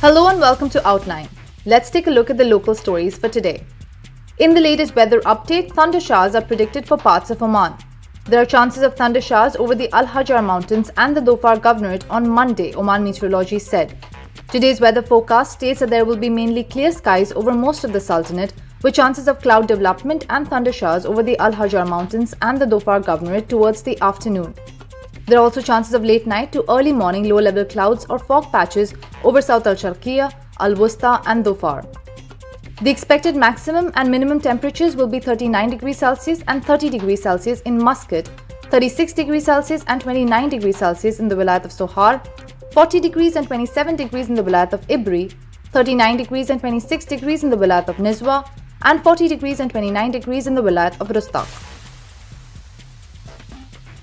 Hello and welcome to Outline. Let's take a look at the local stories for today. In the latest weather update, thunder showers are predicted for parts of Oman. There are chances of thunder showers over the Al Hajar Mountains and the Dhofar Governorate on Monday, Oman Meteorology said. Today's weather forecast states that there will be mainly clear skies over most of the Sultanate, with chances of cloud development and thunder showers over the Al Hajar Mountains and the Dhofar Governorate towards the afternoon. There are also chances of late night to early morning low-level clouds or fog patches over South Al-Sharqiyya, Al-Wusta and Dhofar. The expected maximum and minimum temperatures will be 39 degrees Celsius and 30 degrees Celsius in Muscat, 36 degrees Celsius and 29 degrees Celsius in the Vilayat of Sohar, 40 degrees and 27 degrees in the Vilayat of Ibri, 39 degrees and 26 degrees in the Vilayat of Nizwa, and 40 degrees and 29 degrees in the Vilayat of Rustak.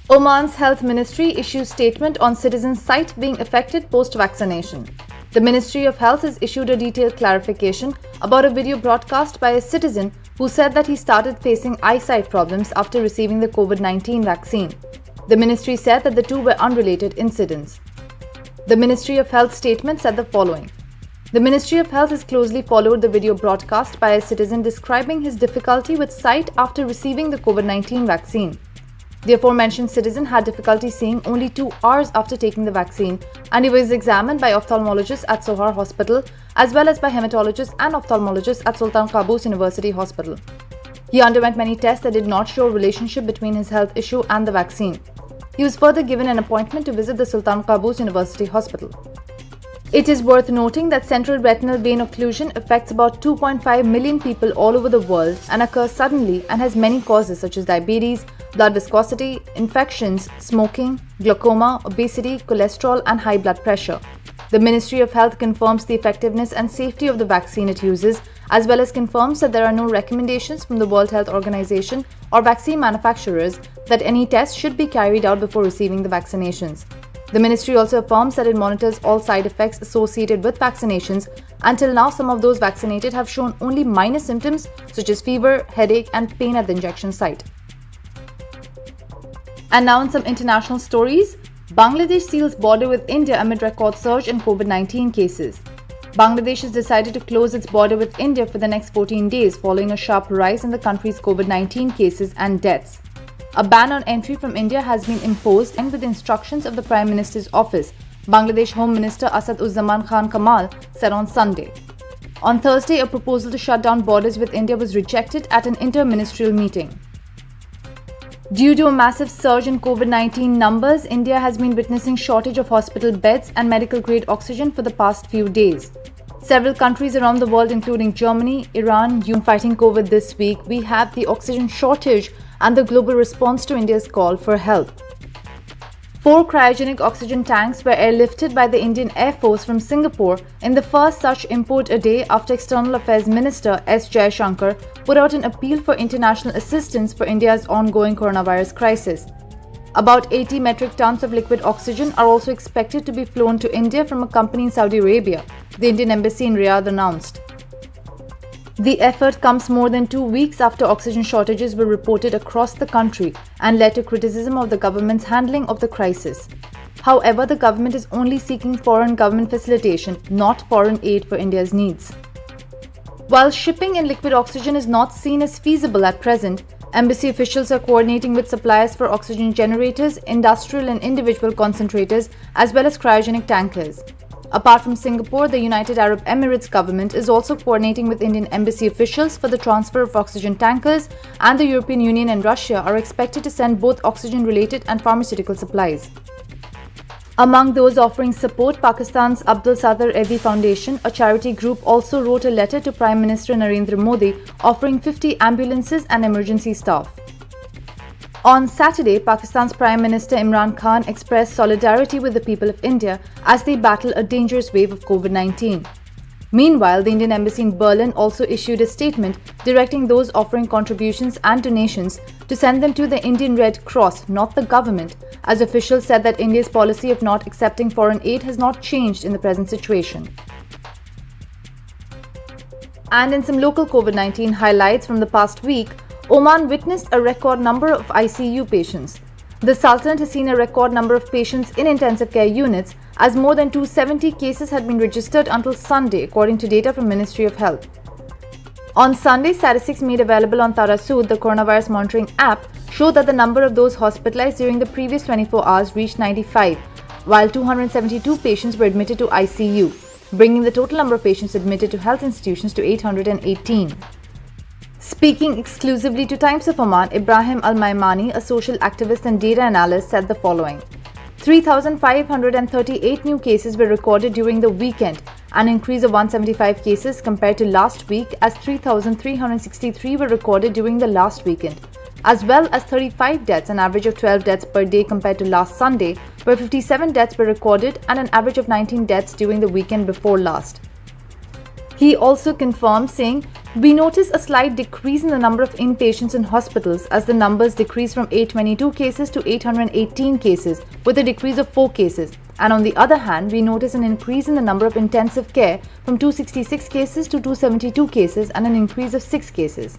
Oman's Health Ministry issues statement on citizens' sight being affected post-vaccination. The Ministry of Health has issued a detailed clarification about a video broadcast by a citizen who said that he started facing eyesight problems after receiving the COVID-19 vaccine. The ministry said that the two were unrelated incidents. The Ministry of Health statement said the following. The Ministry of Health has closely followed the video broadcast by a citizen describing his difficulty with sight after receiving the COVID-19 vaccine. The aforementioned citizen had difficulty seeing only 2 hours after taking the vaccine, and he was examined by ophthalmologists at Sohar Hospital as well as by hematologists and ophthalmologists at Sultan Qaboos University Hospital. He underwent many tests that did not show a relationship between his health issue and the vaccine. He was further given an appointment to visit the Sultan Qaboos University Hospital. It is worth noting that central retinal vein occlusion affects about 2.5 million people all over the world and occurs suddenly and has many causes such as diabetes, blood viscosity, infections, smoking, glaucoma, obesity, cholesterol and high blood pressure. The Ministry of Health confirms the effectiveness and safety of the vaccine it uses, as well as confirms that there are no recommendations from the World Health Organization or vaccine manufacturers that any tests should be carried out before receiving the vaccinations. The ministry also affirms that it monitors all side effects associated with vaccinations. Until now, some of those vaccinated have shown only minor symptoms such as fever, headache and pain at the injection site. And now in some international stories, Bangladesh seals border with India amid record surge in COVID-19 cases. Bangladesh has decided to close its border with India for the next 14 days following a sharp rise in the country's COVID-19 cases and deaths. A ban on entry from India has been imposed and with instructions of the Prime Minister's office, Bangladesh Home Minister Asad-uz-Zaman Khan Kamal said on Sunday. On Thursday, a proposal to shut down borders with India was rejected at an inter-ministerial meeting. Due to a massive surge in COVID-19 numbers, India has been witnessing shortage of hospital beds and medical-grade oxygen for the past few days. Several countries around the world, including Germany, Iran, fighting COVID this week, we have the oxygen shortage and the global response to India's call for help. 4 cryogenic oxygen tanks were airlifted by the Indian Air Force from Singapore in the first such import a day after External Affairs Minister S. Jaishankar put out an appeal for international assistance for India's ongoing coronavirus crisis. About 80 metric tons of liquid oxygen are also expected to be flown to India from a company in Saudi Arabia, the Indian Embassy in Riyadh announced. The effort comes more than 2 weeks after oxygen shortages were reported across the country and led to criticism of the government's handling of the crisis. However, the government is only seeking foreign government facilitation, not foreign aid for India's needs. While shipping in liquid oxygen is not seen as feasible at present, embassy officials are coordinating with suppliers for oxygen generators, industrial and individual concentrators, as well as cryogenic tankers. Apart from Singapore, the United Arab Emirates government is also coordinating with Indian embassy officials for the transfer of oxygen tankers, and the European Union and Russia are expected to send both oxygen-related and pharmaceutical supplies. Among those offering support, Pakistan's Abdul Sattar Edi Foundation, a charity group, also wrote a letter to Prime Minister Narendra Modi offering 50 ambulances and emergency staff. On Saturday, Pakistan's Prime Minister Imran Khan expressed solidarity with the people of India as they battle a dangerous wave of COVID-19. Meanwhile, the Indian Embassy in Berlin also issued a statement directing those offering contributions and donations to send them to the Indian Red Cross, not the government, as officials said that India's policy of not accepting foreign aid has not changed in the present situation. And in some local COVID-19 highlights from the past week, Oman witnessed a record number of ICU patients. The Sultanate has seen a record number of patients in intensive care units as more than 270 cases had been registered until Sunday, according to data from Ministry of Health. On Sunday, statistics made available on THUNDERSHOWERS, the coronavirus monitoring app, showed that the number of those hospitalized during the previous 24 hours reached 95, while 272 patients were admitted to ICU, bringing the total number of patients admitted to health institutions to 818. Speaking exclusively to Times of Oman, Ibrahim Al-Maimani, a social activist and data analyst, said the following: 3,538 new cases were recorded during the weekend, an increase of 175 cases compared to last week, as 3,363 were recorded during the last weekend, as well as 35 deaths, an average of 12 deaths per day compared to last Sunday, where 57 deaths were recorded and an average of 19 deaths during the weekend before last. He also confirmed, saying, "We notice a slight decrease in the number of inpatients in hospitals as the numbers decrease from 822 cases to 818 cases, with a decrease of 4 cases. And on the other hand, we notice an increase in the number of intensive care from 266 cases to 272 cases and an increase of 6 cases."